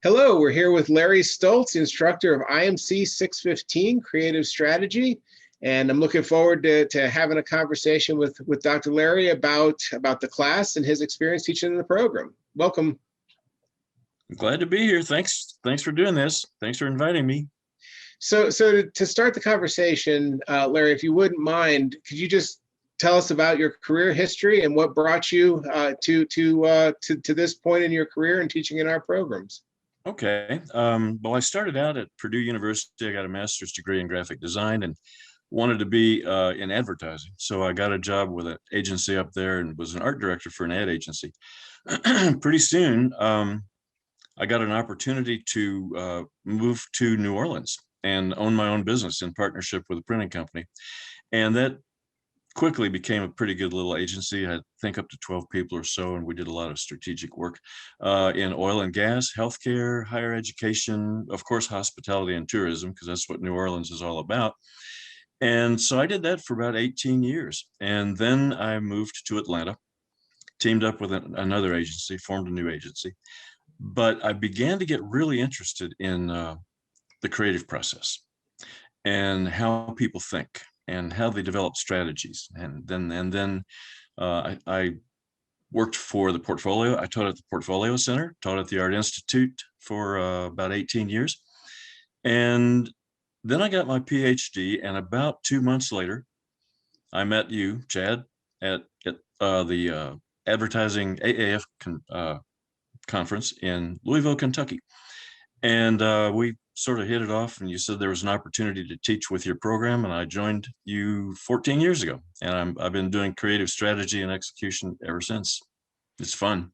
Hello, we're here with Larry Stultz, instructor of IMC 615 Creative Strategy. And I'm looking forward to having a conversation with Dr. Larry about the class and his experience teaching in the program. Welcome. Glad to be here. Thanks for doing this. Thanks for inviting me. So to start the conversation, Larry, if you wouldn't mind, could you just tell us about your career history and what brought you to this point in your career and teaching in our programs? Okay. Well, I started out at Purdue University. I got a master's degree in graphic design and wanted to be in advertising. So I got a job with an agency up there and was an art director for an ad agency. Pretty soon, I got an opportunity to move to New Orleans and own my own business in partnership with a printing company. And that quickly became a pretty good little agency. I think up to 12 people or so, and we did a lot of strategic work in oil and gas, healthcare, higher education, of course, hospitality and tourism, because that's what New Orleans is all about. And so I did that for about 18 years. And then I moved to Atlanta, teamed up with another agency, formed a new agency. But I began to get really interested in the creative process and how people think and how they develop strategies. And then I worked for the portfolio. I taught at the Portfolio Center, taught at the Art Institute for about 18 years. And then I got my PhD, and about 2 months later, I met you, Chad, at the Advertising AAF conference in Louisville, Kentucky. And we sort of hit it off, and you said there was an opportunity to teach with your program, and I joined you 14 years ago. And I've been doing creative strategy and execution ever since. It's fun.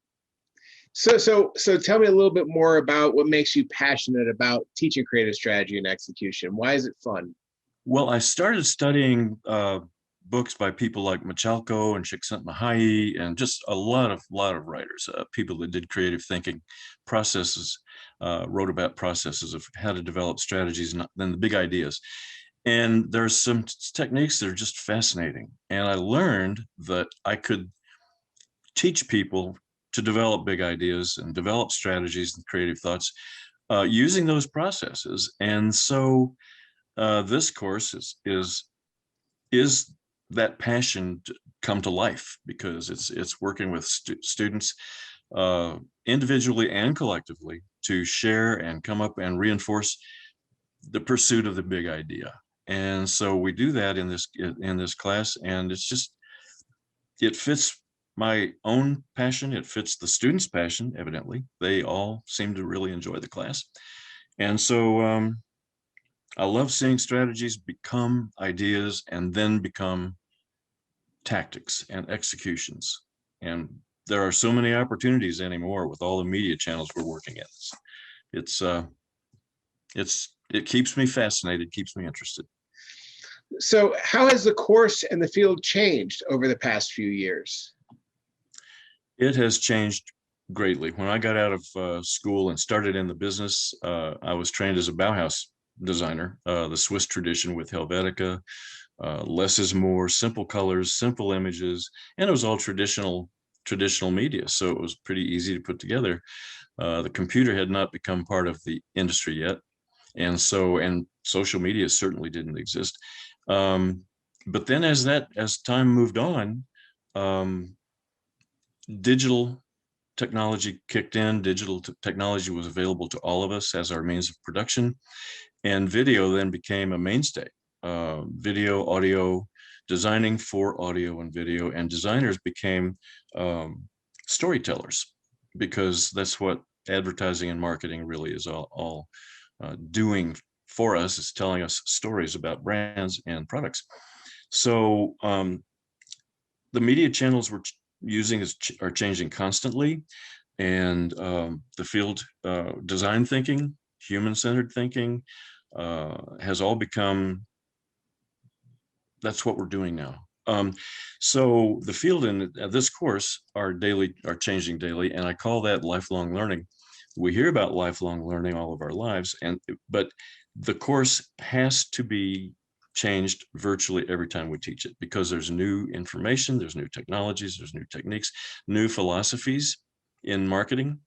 So tell me a little bit more about what makes you passionate about teaching creative strategy and execution. Why is it fun? Well, I started studying books by people like Michalko and Csikszentmihalyi and just a lot of writers, people that did creative thinking processes, wrote about processes of how to develop strategies and then the big ideas. And there's some techniques that are just fascinating. And I learned that I could teach people to develop big ideas and develop strategies and creative thoughts using those processes. And so this course is that passion to come to life, because it's working with students individually and collectively to share and come up and reinforce the pursuit of the big idea. And so we do that in this class, and it fits my own passion. It fits the students' passion. Evidently, they all seem to really enjoy the class, and so I love seeing strategies become ideas and then become tactics and executions. And there are so many opportunities anymore with all the media channels we're working in. It keeps me fascinated, keeps me interested. So how has the course and the field changed over the past few years? It has changed greatly. When I got out of school and started in the business, I was trained as a Bauhaus designer, the Swiss tradition with Helvetica, less is more, simple colors, simple images, and it was all traditional media. So it was pretty easy to put together. The computer had not become part of the industry yet. And social media certainly didn't exist. But then as time moved on, digital technology kicked in. Digital technology was available to all of us as our means of production. And video then became a mainstay. Video, audio, designing for audio and video, and designers became storytellers, because that's what advertising and marketing really is all doing for us, is telling us stories about brands and products. So the media channels we're using are changing constantly, and the field, design thinking, human-centered thinking, has all become, that's what we're doing now. So the field in this course are changing daily, and I call that lifelong learning. We hear about lifelong learning all of our lives, but the course has to be changed virtually every time we teach it, because there's new information, there's new technologies, there's new techniques, new philosophies in marketing.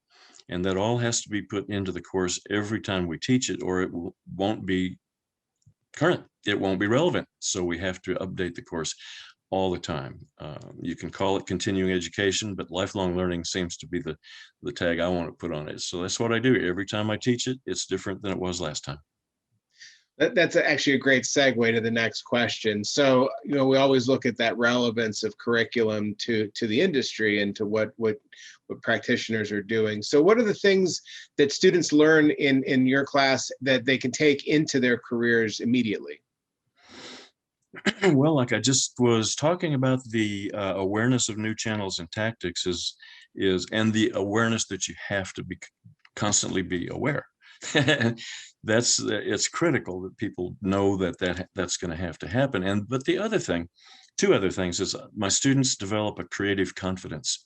And that all has to be put into the course every time we teach it, or it won't be current. It won't be relevant. So we have to update the course all the time. You can call it continuing education, but lifelong learning seems to be the tag I want to put on it. So that's what I do. Every time I teach it, it's different than it was last time. That's actually a great segue to the next question. So, we always look at that relevance of curriculum to the industry and to what practitioners are doing. So what are the things that students learn in your class that they can take into their careers immediately? Well, like I just was talking about, the awareness of new channels and tactics is and the awareness that you have to constantly be aware. It's critical that people know that's going to have to happen. But two other things is my students develop a creative confidence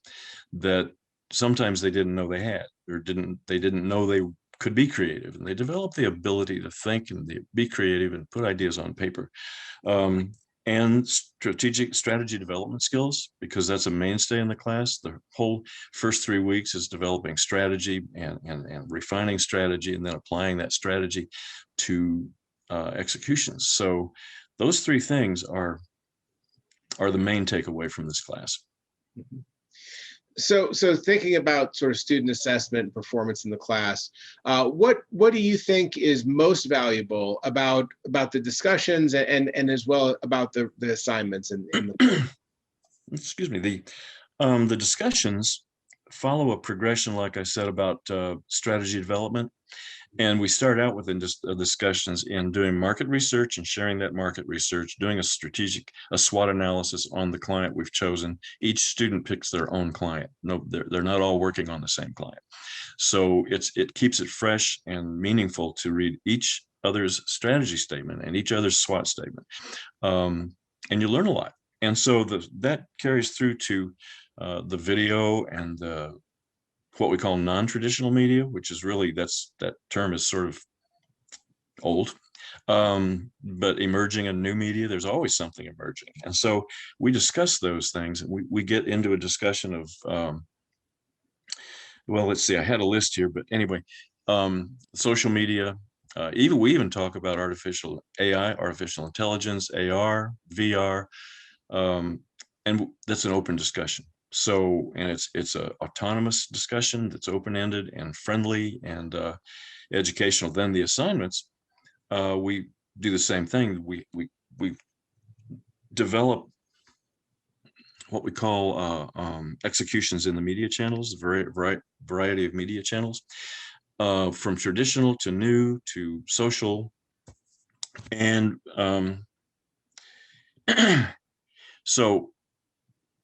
that sometimes they didn't know they had, or they didn't know they could be creative, and they develop the ability to think and be creative and put ideas on paper. And strategy development skills, because that's a mainstay in the class. The whole first 3 weeks is developing strategy and refining strategy, and then applying that strategy to executions. So those three things are the main takeaway from this class. Mm-hmm. So thinking about sort of student assessment and performance in the class, what do you think is most valuable about the discussions and as well about the assignments in the Excuse me. The discussions follow a progression, like I said, about strategy development. And we start out with discussions in doing market research and sharing that market research, doing a SWOT analysis on the client we've chosen. Each student picks their own client. No, they're not all working on the same client. So it keeps it fresh and meaningful to read each other's strategy statement and each other's SWOT statement. And you learn a lot. And so that carries through to the video and what we call non-traditional media, which is really, that term is sort of old, but emerging and new media, there's always something emerging. And so we discuss those things. We get into a discussion of, well, let's see, I had a list here, but anyway, social media, we even talk about artificial AI, artificial intelligence, AR, VR, and that's an open discussion. So, and it's a autonomous discussion that's open-ended and friendly and educational. Then the assignments, we do the same thing. We develop what we call executions in the media channels, variety of media channels, from traditional to new to social. And so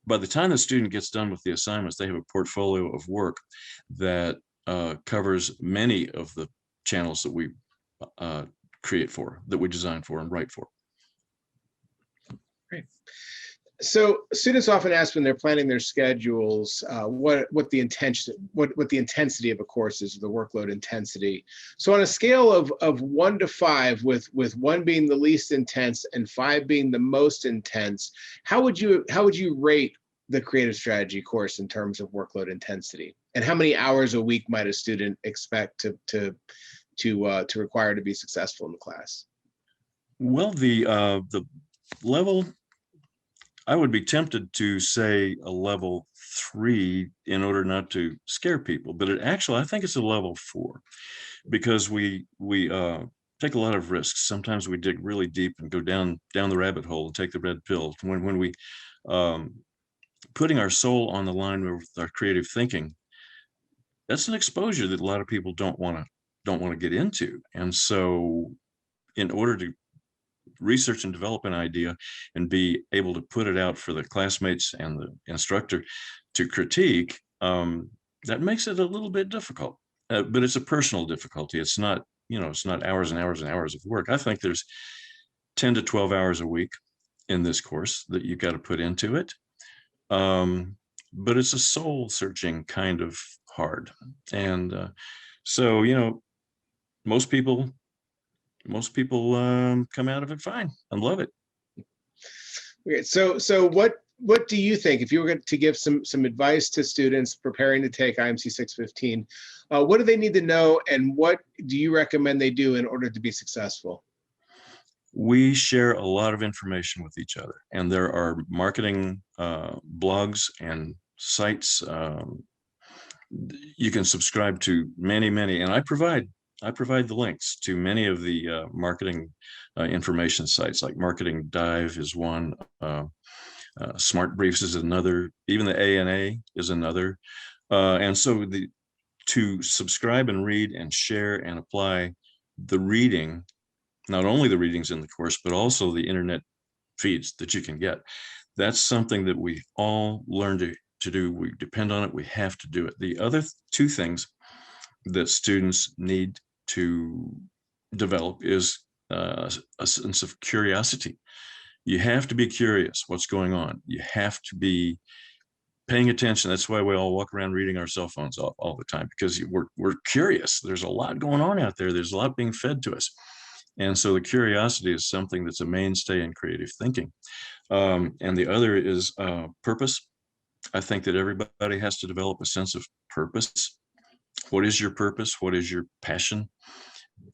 by the time the student gets done with the assignments, they have a portfolio of work that covers many of the channels that we that we design for and write for. Great. So students often ask when they're planning their schedules, what the intensity of a course is, the workload intensity. So on a scale of 1 to 5, with 1 being the least intense and 5 being the most intense, how would you rate the creative strategy course in terms of workload intensity? And how many hours a week might a student expect to require to be successful in the class? Well, the level, I would be tempted to say a level 3 in order not to scare people, but I think it's a level 4, because we take a lot of risks. Sometimes we dig really deep and go down the rabbit hole and take the red pill. When we putting our soul on the line with our creative thinking, that's an exposure that a lot of people don't want to get into. And so, in order to research and develop an idea and be able to put it out for the classmates and the instructor to critique, that makes it a little bit difficult. But it's a personal difficulty. It's not, it's not hours and hours and hours of work. I think there's 10 to 12 hours a week in this course that you've got to put into it. But it's a soul searching kind of hard. And so, most people come out of it fine and love it. Okay, so what do you think, if you were going to give some advice to students preparing to take IMC 615, what do they need to know, and what do you recommend they do in order to be successful? We share a lot of information with each other, and there are marketing blogs and sites. You can subscribe to many, and I provide the links to many of the marketing information sites, like Marketing Dive is one, Smart Briefs is another, even the ANA is another. And so to subscribe and read and share and apply the reading, not only the readings in the course, but also the internet feeds that you can get. That's something that we all learn to do. We depend on it. We have to do it. The other two things that students need to develop is a sense of curiosity. You have to be curious what's going on. You have to be paying attention. That's why we all walk around reading our cell phones all the time, because we're curious. There's a lot going on out there. There's a lot being fed to us. And so the curiosity is something that's a mainstay in creative thinking. And the other is purpose. I think that everybody has to develop a sense of purpose. What is your purpose? What is your passion?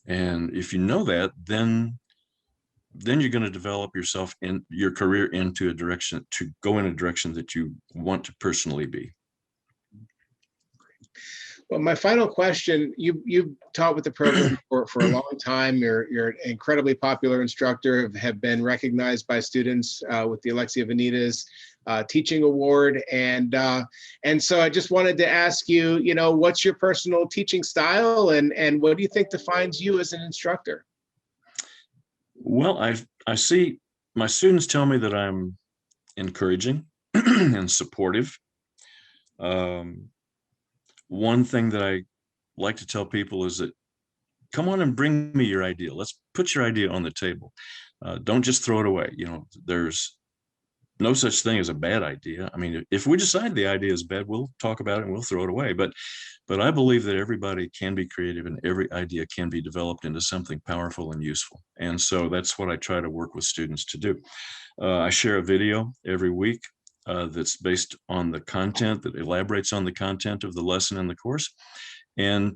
And if you know that, then you're going to develop yourself in your career into a direction, to go in a direction that you want to personally be. Well, my final question, you've taught with the program for a long time. You're an incredibly popular instructor, have been recognized by students with the Alexia Vanitas Teaching Award. And so I just wanted to ask you, what's your personal teaching style, and what do you think defines you as an instructor? Well, I see my students tell me that I'm encouraging and supportive. One thing that I like to tell people is that, come on and bring me your idea. Let's put your idea on the table. Don't just throw it away. There's no such thing as a bad idea. I mean, if we decide the idea is bad, we'll talk about it and we'll throw it away. But I believe that everybody can be creative, and every idea can be developed into something powerful and useful. And so that's what I try to work with students to do. I share a video every week that's based on the content, that elaborates on the content of the lesson in the course, and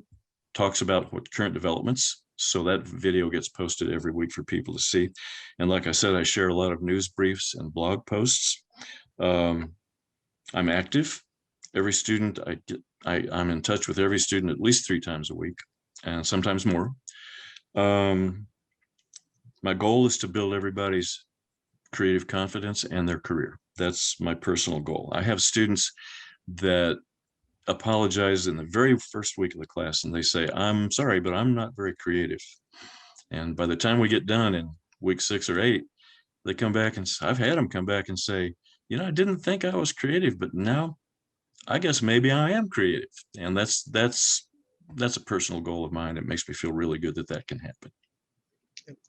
talks about what current developments. So that video gets posted every week for people to see. And like I said, I share a lot of news briefs and blog posts. I'm active. Every student I'm in touch with every student at least 3 times a week, and sometimes more. My goal is to build everybody's creative confidence and their career. That's my personal goal. I have students that apologize in the very first week of the class, and they say, "I'm sorry, but I'm not very creative." And by the time we get done in week 6 or 8, they come back, and I've had them come back and say, I didn't think I was creative, but now I guess maybe I am creative. And that's a personal goal of mine. It makes me feel really good that can happen.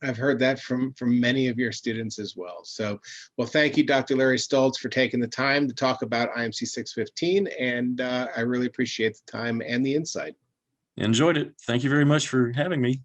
I've heard that from many of your students as well. So, well, thank you, Dr. Larry Stultz, for taking the time to talk about IMC 615. And I really appreciate the time and the insight. Enjoyed it. Thank you very much for having me.